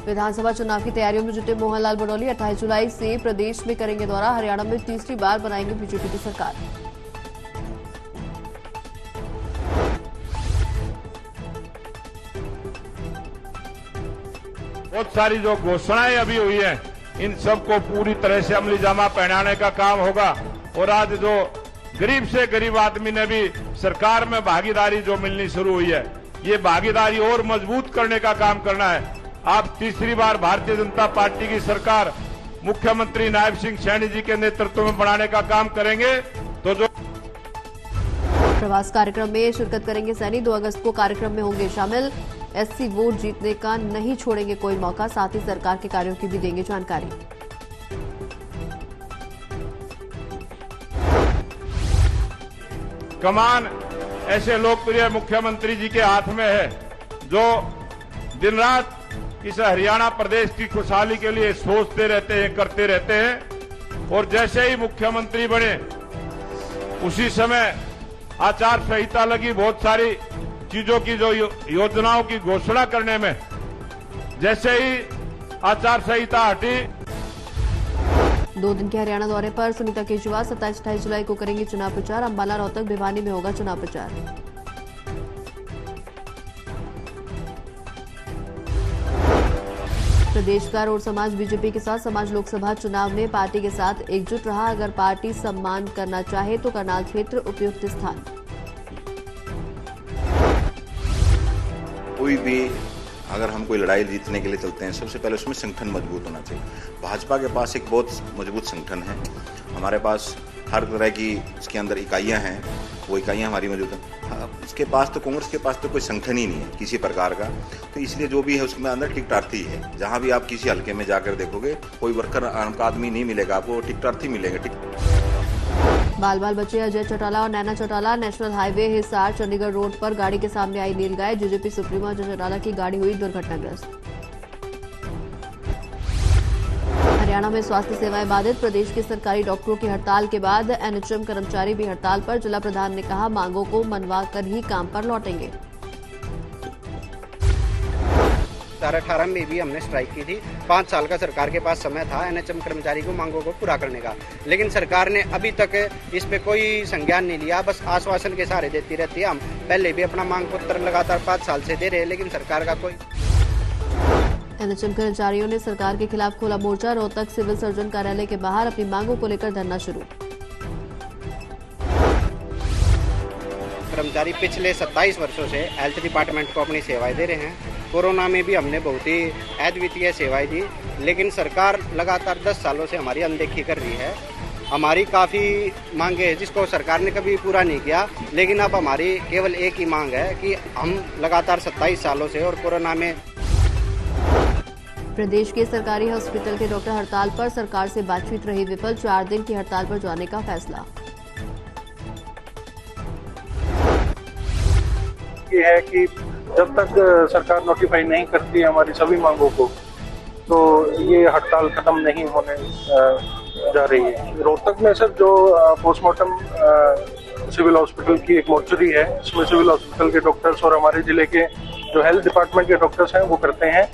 विधानसभा चुनाव की तैयारियों में जुटे मोहनलाल बडौली 28 जुलाई से प्रदेश में करेंगे दौरा। हरियाणा में तीसरी बार बनाएंगे बीजेपी की सरकार। बहुत सारी जो घोषणाएं अभी हुई हैं, इन सबको पूरी तरह से अमली जामा पहनाने का काम होगा। और आज जो गरीब से गरीब आदमी ने भी सरकार में भागीदारी जो मिलनी शुरू हुई है, ये भागीदारी और मजबूत करने का काम करना है। आप तीसरी बार भारतीय जनता पार्टी की सरकार मुख्यमंत्री नायब सिंह सैनी जी के नेतृत्व में बनाने का काम करेंगे। तो जो प्रवास कार्यक्रम में शिरकत करेंगे सैनी। 2 अगस्त को कार्यक्रम में होंगे शामिल। एससी वोट जीतने का नहीं छोड़ेंगे कोई मौका। साथ ही सरकार के कार्यों की भी देंगे जानकारी। कमान ऐसे लोकप्रिय मुख्यमंत्री जी के हाथ में है, जो दिन रात इस हरियाणा प्रदेश की खुशहाली के लिए सोचते रहते हैं, करते रहते हैं। और जैसे ही मुख्यमंत्री बने उसी समय आचार संहिता लगी। बहुत सारी चीजों की जो योजनाओं की घोषणा करने में, जैसे ही आचार संहिता हटी। 2 दिन के हरियाणा दौरे पर सुनीता केजरीवाल 27-28 जुलाई को करेंगे चुनाव प्रचार। अंबाला, रोहतक, भिवानी में होगा चुनाव प्रचार। प्रदेश का रोड समाज बीजेपी के साथ समाज लोकसभा चुनाव में पार्टी के साथ एकजुट रहा। अगर पार्टी सम्मान करना चाहे तो करनाल क्षेत्र उपयुक्त स्थान। कोई भी अगर हम कोई लड़ाई जीतने के लिए चलते हैं, सबसे पहले उसमें संगठन मजबूत होना चाहिए। भाजपा के पास एक बहुत मजबूत संगठन है। हमारे पास हर तरह की इसके अंदर इकाइयां हैं, वो इकाइयां हमारी मौजूद हैं। इसके पास तो, कांग्रेस के पास तो कोई संगठन ही नहीं है किसी प्रकार का। तो इसलिए जो भी है उसमें अंदर टिकटार्थी है। जहां भी आप किसी हल्के में जाकर देखोगे, कोई वर्कर आदमी नहीं मिलेगा आपको, टिकटार्थी मिलेंगे। बाल बाल बचे अजय चौटाला और Naina Chautala. National highway Hisar Chandigarh road पर गाड़ी के सामने आई नीलगाय। जेजेपी सुप्रीमो अजय चौटाला की गाड़ी हुई दुर्घटनाग्रस्त। हरियाणा में स्वास्थ्य सेवाएं बाधित। प्रदेश के सरकारी डॉक्टरों की हड़ताल के बाद एनएचएम कर्मचारी भी हड़ताल पर। जिला प्रधान ने कहा, मांगों को मनवा कर ही काम पर लौटेंगे। 2018 में भी हमने स्ट्राइक की थी। 5 साल का सरकार के पास समय था एनएचएम कर्मचारी को मांगों को पूरा करने का, लेकिन सरकार ने अभी तक इस पे कोई संज्ञान नहीं लिया। बस आश्वासन के सहारे देती रहती है। हम पहले भी अपना मांग पत्र लगातार 5 साल से दे रहे हैं, लेकिन सरकार का कोई। एनएचएम कर्मचारियों ने सरकार के खिलाफ खोला मोर्चा। रोहतक सिविल सर्जन कार्यालय के बाहर अपनी मांगों को लेकर धरना शुरू। कर्मचारी पिछले 27 वर्षों से हेल्थ डिपार्टमेंट को अपनी सेवाएं दे रहे हैं। कोरोना में भी हमने बहुत ही अद्वितीय सेवाएं दी, लेकिन सरकार लगातार 10 सालों से हमारी अनदेखी कर रही है। हमारी काफ़ी मांगे हैं जिसको सरकार ने कभी पूरा नहीं किया, लेकिन अब हमारी केवल एक ही मांग है कि हम लगातार 27 सालों से और कोरोना में। प्रदेश के सरकारी हॉस्पिटल के डॉक्टर हड़ताल पर। सरकार से बातचीत रही विफल। 4 दिन की हड़ताल पर जाने का फैसला। ये है कि जब तक सरकार नोटिफाई नहीं करती है हमारी सभी मांगों को, तो ये हड़ताल खत्म नहीं होने जा रही है। रोहतक में सर जो पोस्टमार्टम सिविल हॉस्पिटल की एक मोर्चरी है, इसमें सिविल हॉस्पिटल के डॉक्टर्स और हमारे जिले के जो हेल्थ डिपार्टमेंट के डॉक्टर्स हैं वो करते हैं।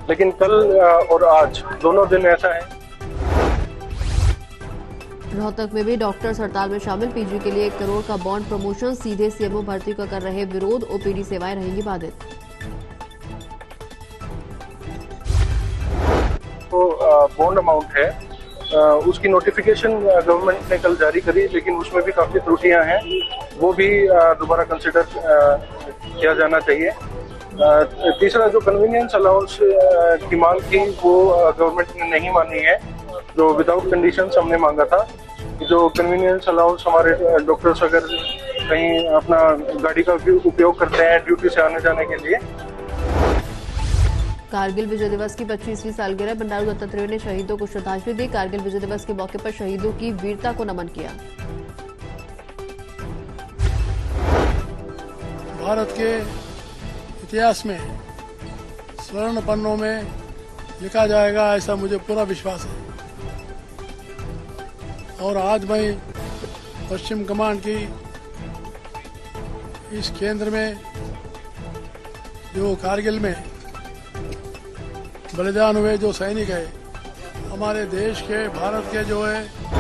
लेकिन कल और आज दोनों दिन ऐसा है। रोहतक में भी डॉक्टर्स हड़ताल में शामिल। पीजी के लिए 1 करोड़ का बॉन्ड प्रमोशन। सीधे सीएमओ भर्ती का कर रहे विरोध। ओपीडी सेवाएं रहेंगी बाधित। तो बॉन्ड अमाउंट है, उसकी नोटिफिकेशन गवर्नमेंट ने कल जारी करी, लेकिन उसमें भी काफी त्रुटियां हैं। वो भी दोबारा कंसिडर किया जाना चाहिए। तीसरा जो कन्वीनियंस अलाउंस की मांग थी वो गवर्नमेंट ने नहीं मानी है, जो विदाउट कंडीशंस हमने मांगा था। जो कन्वीनियंस अलाउंस हमारे डॉक्टर्स अगर कहीं अपना गाड़ी का उपयोग करते हैं ड्यूटी से आने जाने के लिए। कारगिल विजय दिवस की 25वीं सालगिरह। बंडारू दत्तात्रेय ने शहीदों को श्रद्धांजलि दी। कारगिल विजय दिवस के मौके पर शहीदों की वीरता को नमन किया। भारत के इतिहास में स्वर्ण पन्नों में लिखा जाएगा, ऐसा मुझे पूरा विश्वास है। और आज मैं पश्चिम कमान की इस केंद्र में जो कारगिल में बलिदान हुए जो सैनिक है, हमारे देश के, भारत के जो है